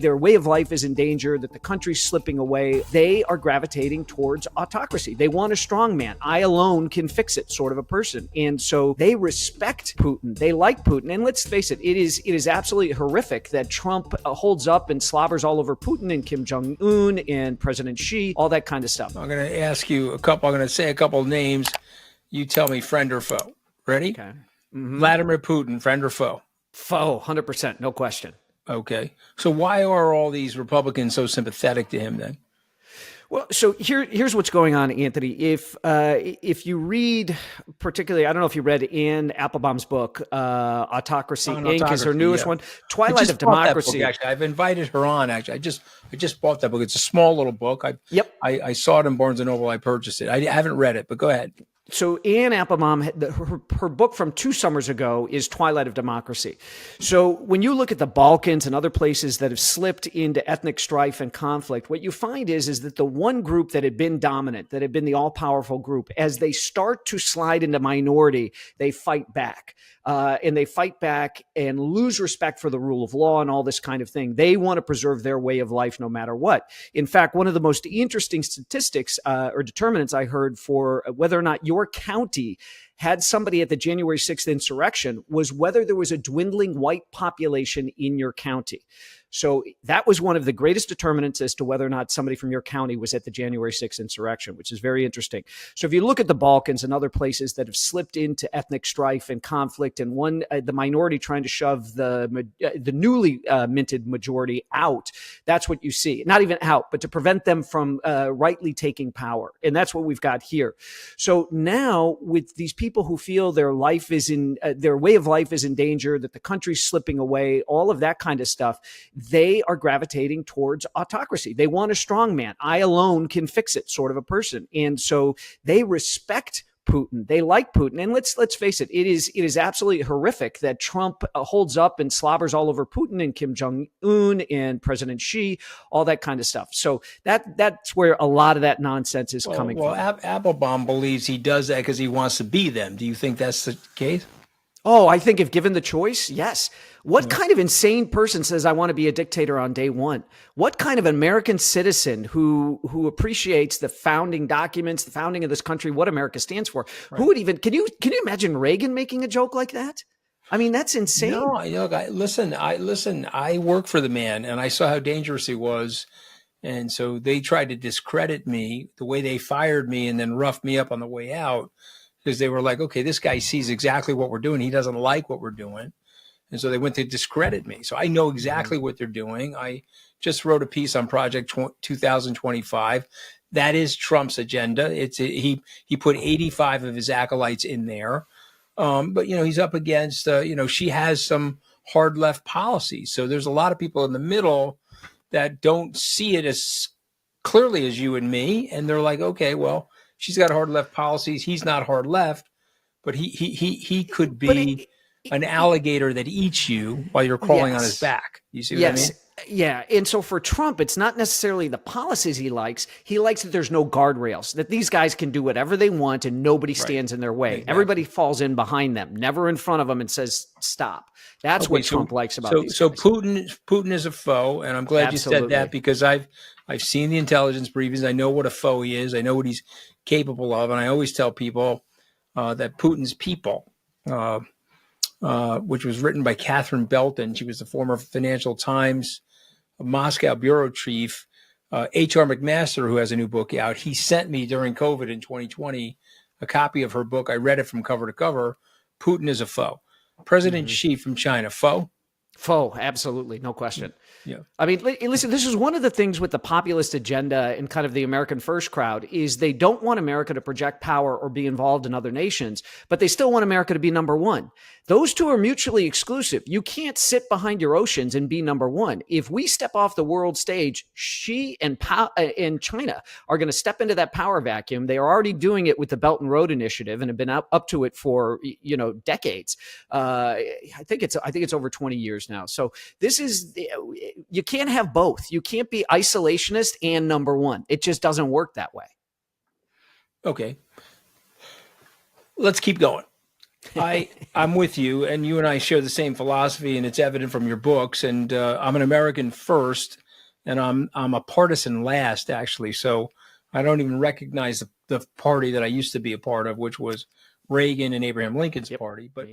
their way of life is in danger, that the country's slipping away, they are gravitating towards autocracy. They want a strong man. I alone can fix it sort of a person. And so they respect Putin. They like Putin. And let's face it, it is absolutely horrific that Trump holds up and slobbers all over Putin and Kim Jong-un and President Xi, all that kind of stuff. I'm going to ask you I'm going to say a couple of names. You tell me friend or foe. Ready? Okay. Vladimir Putin, friend or foe? Foe, 100%, no question. Okay. So why are all these Republicans so sympathetic to him then? Well, so here's what's going on, Anthony. If you read, particularly, I don't know if you read Anne Applebaum's book, Autocracy Inc. is her newest one, Twilight of Democracy. Book, actually, I've invited her on. Actually, I just bought that book. It's a small little book. I saw it in Barnes and Noble. I purchased it. I haven't read it, but go ahead. So Anne Applebaum, her book from 2 summers ago is Twilight of Democracy. So when you look at the Balkans and other places that have slipped into ethnic strife and conflict, what you find is that the one group that had been dominant, that had been the all-powerful group, as they start to slide into minority, they fight back. And they fight back and lose respect for the rule of law and all this kind of thing. They want to preserve their way of life no matter what. In fact, one of the most interesting statistics or determinants I heard for whether or not your county had somebody at the January 6th insurrection was whether there was a dwindling white population in your county. So that was one of the greatest determinants as to whether or not somebody from your county was at the January 6th insurrection, which is very interesting. So if you look at the Balkans and other places that have slipped into ethnic strife and conflict, and the minority trying to shove the newly minted majority out, that's what you see. Not even out, but to prevent them from rightly taking power. And that's what we've got here. So now with these people who feel their life is their way of life is in danger, that the country's slipping away, all of that kind of stuff, they are gravitating towards autocracy. They want a strong man. I alone can fix it sort of a person. And so they respect Putin. They like Putin. And let's face it, it is absolutely horrific that Trump holds up and slobbers all over Putin and Kim Jong-un and President Xi, all that kind of stuff. So that's where a lot of that nonsense is coming from. Applebaum believes he does that because he wants to be them. Do you think that's the case? Oh, I think if given the choice, yes. What kind of insane person says, I want to be a dictator on day one? What kind of American citizen who appreciates the founding documents, the founding of this country, what America stands for? Right. Who would even, can you imagine Reagan making a joke like that? I mean, that's insane. No, listen, I work for the man and I saw how dangerous he was. And so they tried to discredit me the way they fired me and then roughed me up on the way out. Because they were like, okay, this guy sees exactly what we're doing. He doesn't like what we're doing. And so they went to discredit me. So I know exactly what they're doing. I just wrote a piece on Project 2025. That is Trump's agenda. He put 85 of his acolytes in there. But, he's up against, she has some hard left policies. So there's a lot of people in the middle that don't see it as clearly as you and me. And they're like, okay, well, she's got hard left policies. He's not hard left, but he could be an alligator that eats you while you're crawling on his back. You see what I mean? Yeah. And so for Trump, it's not necessarily the policies he likes. He likes that there's no guardrails, that these guys can do whatever they want and nobody stands in their way. Exactly. Everybody falls in behind them, never in front of them and says, stop. That's what Trump likes about these guys. So Putin is a foe. And I'm glad you said that because I've seen the intelligence briefings. I know what a foe he is. I know what he's capable of. And I always tell people that Putin's People, which was written by Catherine Belton. She was the former Financial Times Moscow bureau chief, H.R. McMaster, who has a new book out. He sent me during COVID in 2020 a copy of her book. I read it from cover to cover. Putin is a foe. President Xi from China, foe? Foe, absolutely, no question. Yeah. I mean, listen, this is one of the things with the populist agenda and kind of the American First crowd is they don't want America to project power or be involved in other nations, but they still want America to be number one. Those two are mutually exclusive. You can't sit behind your oceans and be number one. If we step off the world stage, Xi and China are going to step into that power vacuum. They are already doing it with the Belt and Road Initiative and have been up to it for decades. I think it's over 20 years now. So you can't have both. You can't be isolationist and number one. It just doesn't work that way. Okay. Let's keep going. I'm with you, and you and I share the same philosophy, and it's evident from your books. And I'm an American first, and I'm a partisan last, actually. So I don't even recognize the party that I used to be a part of, which was Reagan and Abraham Lincoln's party. But